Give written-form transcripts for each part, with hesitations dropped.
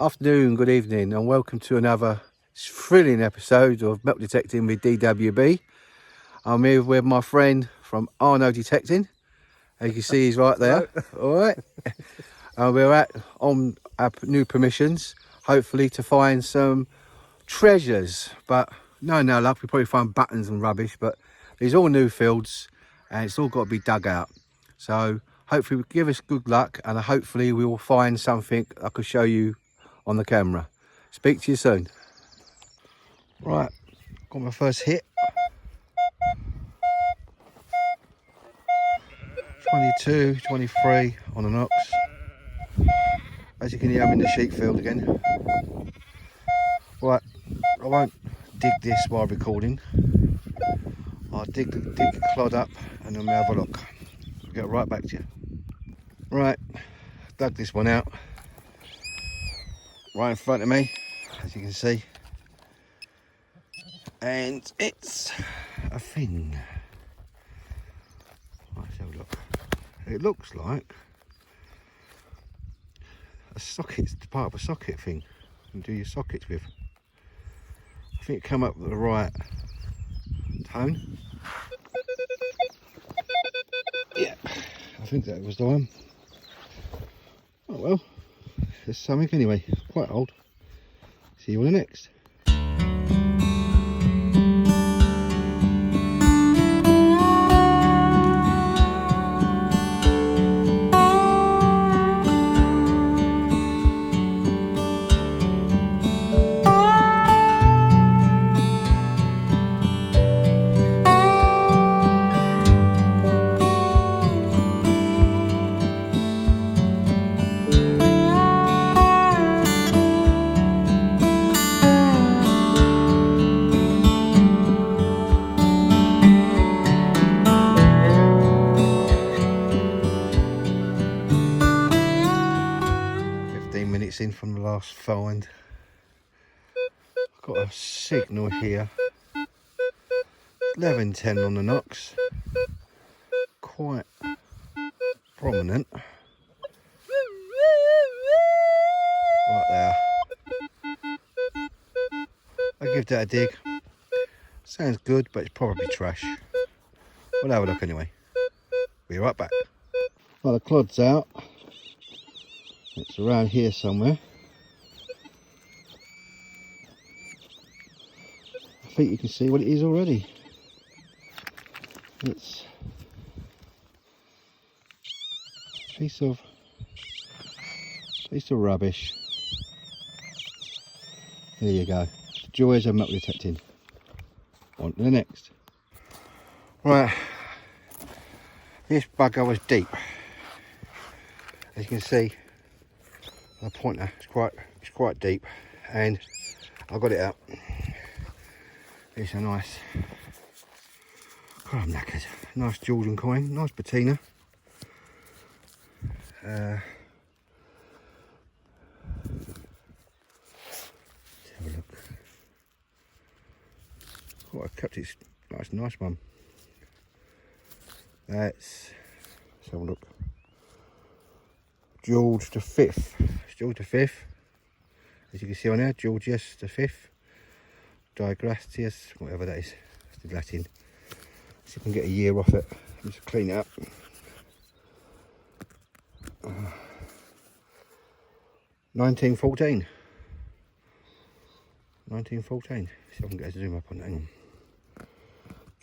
Afternoon, good evening, and welcome to another thrilling episode of Metal Detecting with DWB. I'm here with my friend from Arno Detecting. As you can see, he's right there. All right. We're on our new permissions, hopefully to find some treasures. But no luck. We probably find buttons and rubbish. But these are all new fields, and it's all got to be dug out. So hopefully, give us good luck, and hopefully we will find something I could show you on the camera. Speak to you soon. Right, got my first hit. 22, 23 on an ox. As you can hear, I'm in the sheep field again. Right, I won't dig this while recording. I'll dig the clod up and then we'll have a look. I'll get right back to you. Right, dug this one out. Right in front of me, as you can see. And it's a thing. Let's have a look. It looks like a socket, it's part of a socket thing you can do your sockets with. I think it came up with the right tone. Yeah, I think that was the one. Oh well, there's something anyway, quite old. See you on the next. 15 minutes in from the last find. I've got a signal here. 11:10 on the knocks. Quite prominent. Right there. I'll give that a dig. Sounds good, but it's probably trash. We'll have a look anyway. Be right back. Well, the clod's out. It's around here somewhere. I think you can see what it is already. It's a piece of rubbish. There you go. The joys of metal detecting. On to the next. Right, this bugger was deep. As you can see, the pointer is quite deep, and I got it out. It's a nice, God, I'm knackered. Nice Georgian coin, nice patina. Let's have a look. Oh, I kept it. That's a nice one. Let's have a look. George the Fifth. It's George the Fifth. As you can see on there, Georgius the Fifth. Digratius, whatever that is. It's the Latin. See if I can get a year off it. Just clean it up. 1914. 1914. See if I can get a zoom up on that. Hang on.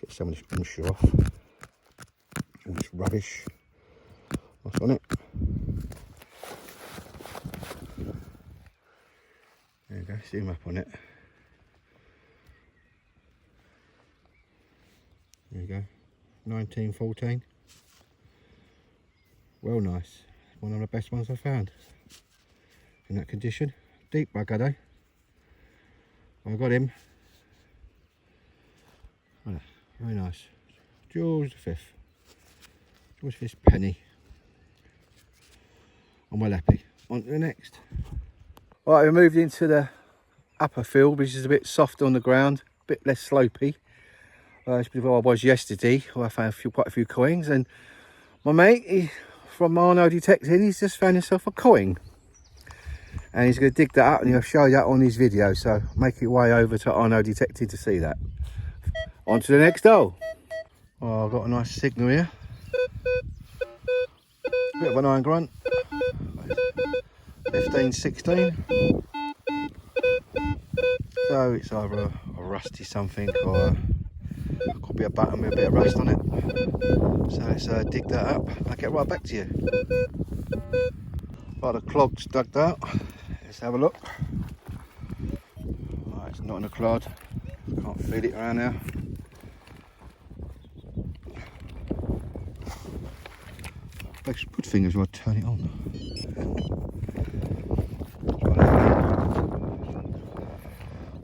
Get some of this bullshit off. All this rubbish. What's on it? There you go, zoom up on it. There you go, 1914. Well, nice. One of the best ones I found. In that condition. Deep bugger though. I got him. Oh, very nice. George V. George V's penny. I'm well happy. On to the next. Right, we moved into the upper field, which is a bit softer on the ground, a bit less slopey. It's where I was yesterday, where I found quite a few coins, and my mate from Arno Detecting, he's just found himself a coin. and he's going to dig that up and he'll show that on his video, so make your way over to Arno Detecting to see that. On to the next hole. Oh, I've got a nice signal here. Bit of an iron grunt. 15, 16. So it's either a rusty something or could be a button with a bit of rust on it. So let's dig that up. I'll get right back to you. Right, the clog's dug out. Let's have a look. Right, it's not in a clod. Can't feel it around now. Makes good fingers when I turn it on.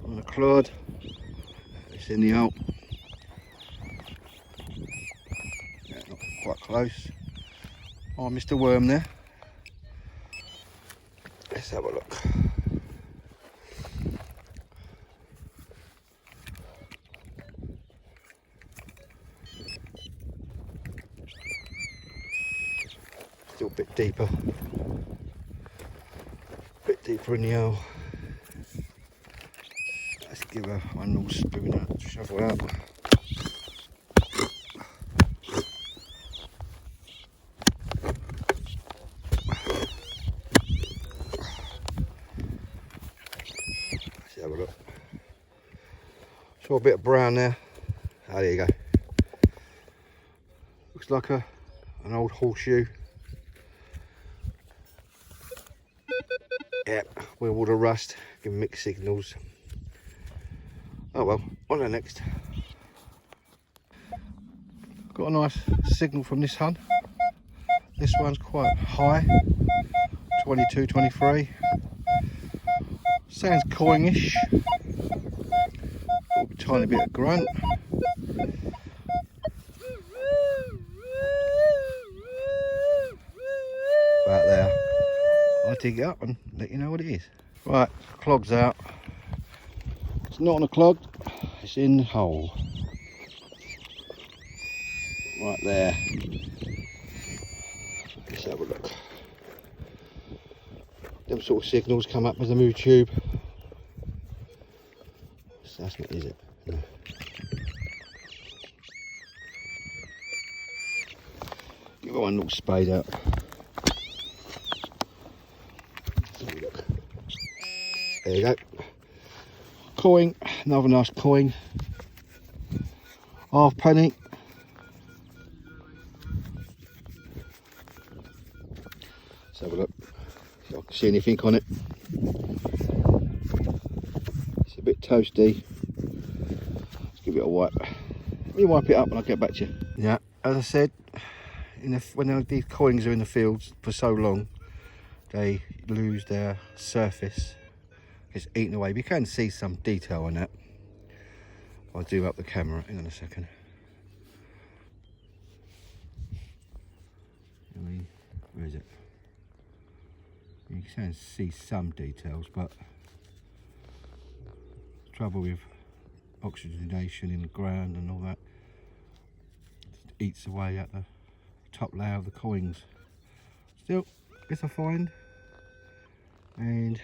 On the clod. It's in the hole. Yeah, not quite close. Oh, I missed a worm there. Let's have a look. Still a bit deeper. Bit deeper in the hole. Let's give her one little spoon out, shovel out. Let's have a look. Saw a bit of brown there. Ah, there you go. Looks like an old horseshoe. Yep, with all the rust, give mixed signals. Oh well, on to the next. Got a nice signal from this hun. This one's quite high, 22, 23. Sounds coingish. Got a tiny bit of grunt. About there. I'll dig it up and let you know what it is. Right, clog's out. It's not on a clog, it's in the hole. Right there. Let's have a look. Them sort of signals come up with a moo tube. So that's not, is it? No. Give it one little spade out. Let's have a look. There you go. Coin, another nice coin. Half penny. Let's have a look. See if I can see anything on it. It's a bit toasty. Let's give it a wipe. Let me wipe it up and I'll get back to you. Yeah, as I said, when these coins are in the fields for so long, they lose their surface. It's eaten away. But you can see some detail on that. I'll zoom up the camera. Hang on a second. Where is it? You can see some details, but trouble with oxygenation in the ground and all that, it eats away at the top layer of the coins. Still, it's a find, and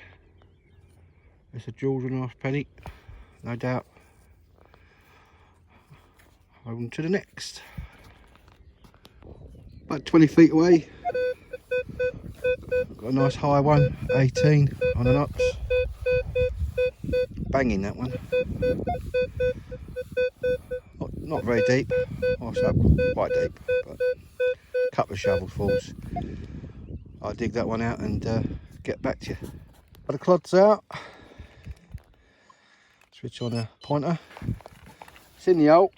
it's a jewel and a half penny, no doubt. On to the next. About 20 feet away. Got a nice high one, 18 on an ox. Banging that one. Not very deep. Also quite deep, but a couple of shovelfuls. I'll dig that one out and get back to you. The clod's out. Switch on a pointer. It's in the hole.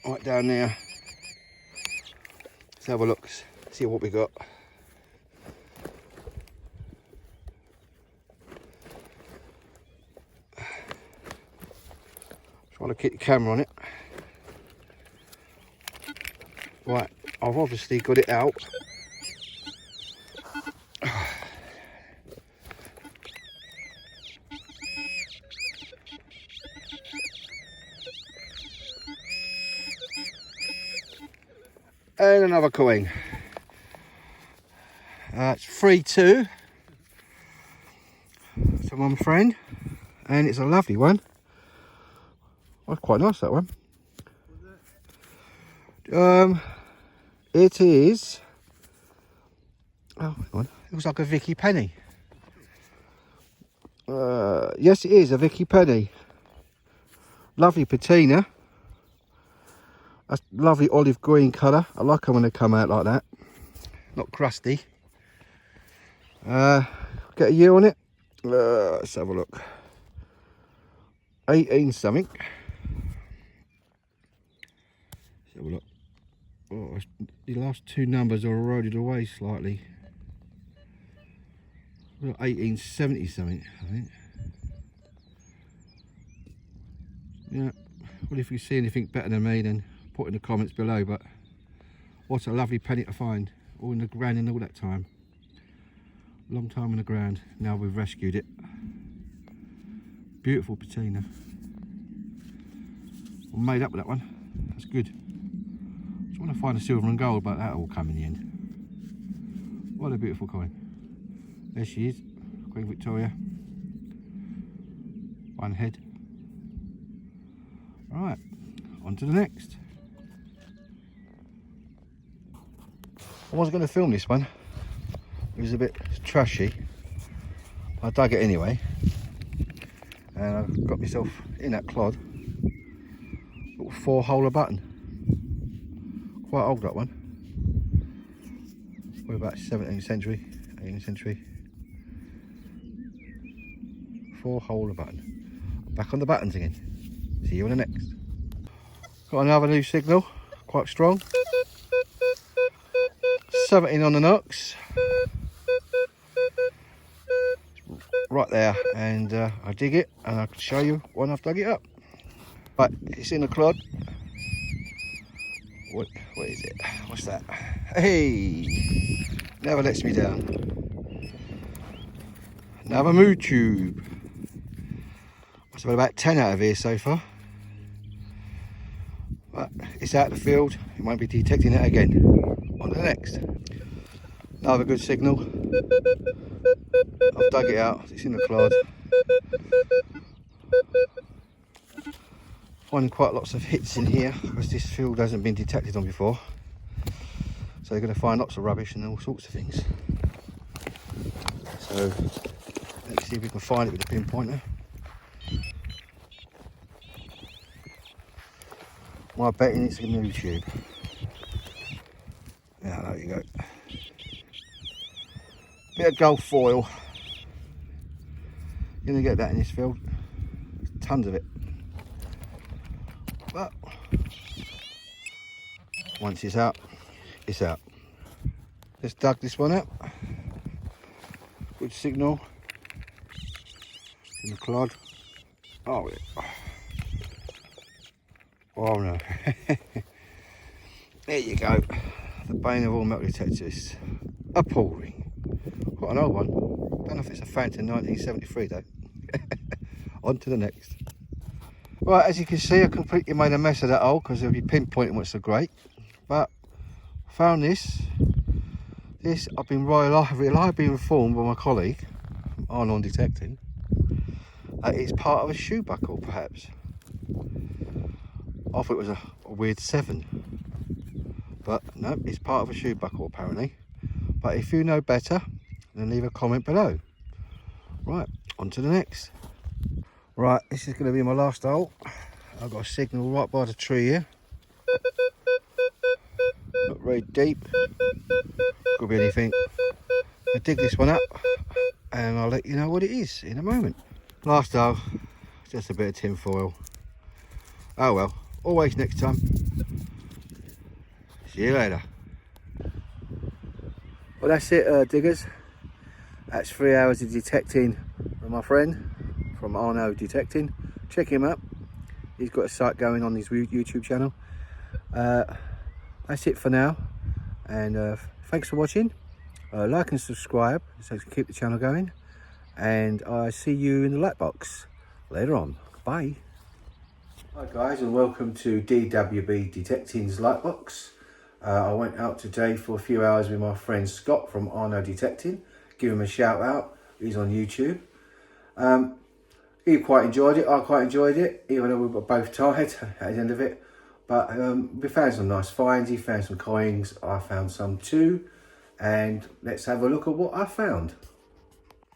Right down there. Let's have a look, see what we got. Trying to keep the camera on it. Right, I've obviously got it out. And another coin. It's 3-2 to my friend, and it's a lovely one. Oh, quite nice, that one. It is, oh hang on, it looks like a Vicky Penny. Yes, it is a Vicky Penny. Lovely patina. That's lovely olive green colour. I like them when they come out like that, not crusty. Get a year on it. Let's have a look. 18 something. Let's have a look. Oh, the last two numbers are eroded away slightly. 1870 something, I think. Yeah, well, if you see anything better than me, then put in the comments below. But what a lovely penny to find, all in the ground in all that time. Long time in the ground. Now we've rescued it. Beautiful patina. I'm made up with that one. That's good. Just want to find a silver and gold, but that'll come in the end. What a beautiful coin. There she is, Queen Victoria. One head. Right, on to the next. I wasn't going to film this one. It was a bit trashy. I dug it anyway. And I've got myself in that clod. Little 4-holer button. Quite old, that one. We're about 17th century, 18th century. 4-holer button. Back on the buttons again. See you on the next. Got another new signal, quite strong. 17 on the knocks. Right there, and I dig it, and I can show you when I've dug it up. Right, it's in the clod. What is it? What's that? Hey, never lets me down. Another mood tube. I've had about 10 out of here so far. But it's out of the field, it won't be detecting it again. On to the next. Another good signal. I've dug it out, it's in the clod. Finding quite lots of hits in here because this field hasn't been detected on before. So they're going to find lots of rubbish and all sorts of things. So let's see if we can find it with a pinpointer. My betting it's a new tube. Yeah, there you go. Bit of gold foil. You're going to get that in this field. Tons of it. But once it's out, it's out. Just dug this one out. Good signal. In the clod. Oh, oh no. There you go. The bane of all metal detectors. Appalling. Quite an old one. Don't know if it's a Phantom 1973 though. On to the next. Right, as you can see, I completely made a mess of that hole because it'll be pinpointing what's so great. But found this. This I've been reliably informed by my colleague, Arno Detecting, that it's part of a shoe buckle, perhaps. I thought it was a weird 7, but no, it's part of a shoe buckle apparently. But if you know better, then leave a comment below. Right, on to the next. Right, this is going to be my last hole. I've got a signal right by the tree here. Not very deep. Could be anything. I'll dig this one up and I'll let you know what it is in a moment. Last hole, just a bit of tin foil. Oh well, always next time. See you later. Well, that's it, diggers. That's 3 hours of detecting from my friend from Arno Detecting. Check him out. He's got a site going on his YouTube channel. That's it for now, and thanks for watching. Like and subscribe so to keep the channel going, and I see you in the light box later on. Bye. Hi guys, and welcome to DWB Detecting's Lightbox. I went out today for a few hours with my friend Scot from Arno Detecting. Give him a shout out. He's on YouTube. He quite enjoyed it. I quite enjoyed it, even though we were both tired at the end of it. But we found some nice finds. He found some coins. I found some too. And let's have a look at what I found.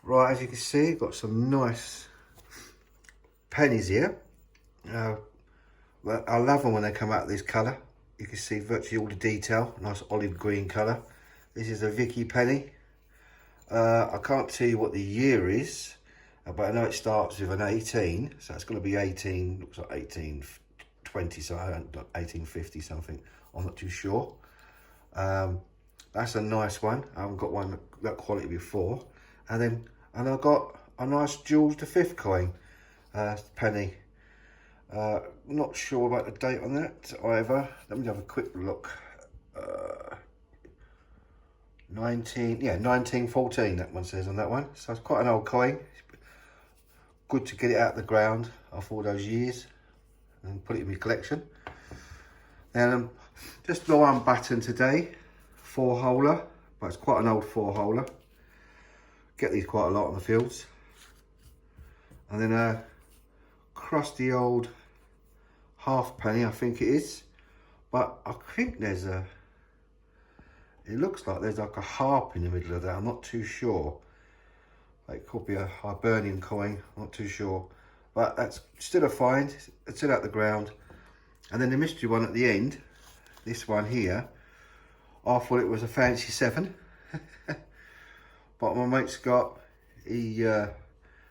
Right, as you can see, got some nice pennies here. Well, I love them when they come out this colour. You can see virtually all the detail. Nice olive green colour. This is a Vicky penny. I can't tell you what the year is, but I know it starts with an 18, so it's going to be 18, looks like 1820, so I don't, 1850 something, I'm not too sure. That's a nice one. I haven't got one that quality before. And I got a nice Jules V coin, penny. Not sure about the date on that either. Let me have a quick look. 1914 that one says on that one. So it's quite an old coin. Good to get it out of the ground after all those years and put it in my collection. And just the one button today, 4-holer, but it's quite an old 4-holer. Get these quite a lot on the fields. And then a crusty old halfpenny, I think it is. But I think there's a, it looks like there's like a harp in the middle of that. I'm not too sure. It could be a Hibernian coin, I'm not too sure. But that's still a find, it's still out the ground. And then the mystery one at the end, this one here, I thought it was a fancy 7. But my mate Scott, he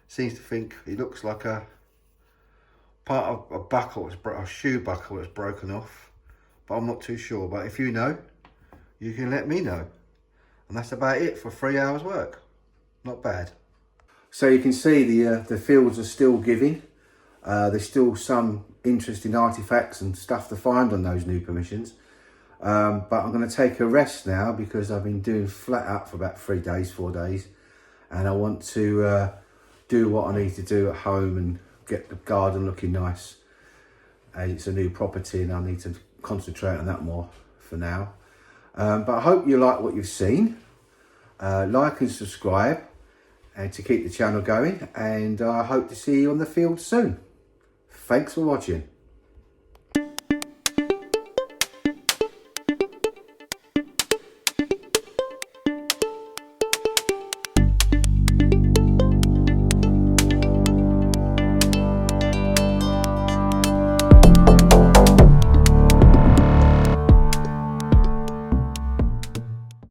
seems to think it looks like a part of a buckle, a shoe buckle that's broken off. But I'm not too sure. But if you know, you can let me know. And that's about it for 3 hours work. Not bad. So you can see the fields are still giving. There's still some interesting artifacts and stuff to find on those new permissions. But I'm going to take a rest now because I've been doing flat out for about 3 days, 4 days. And I want to do what I need to do at home and get the garden looking nice. It's a new property and I need to concentrate on that more for now. But I hope you like what you've seen. Like and subscribe and to keep the channel going. And I hope to see you on the field soon. Thanks for watching.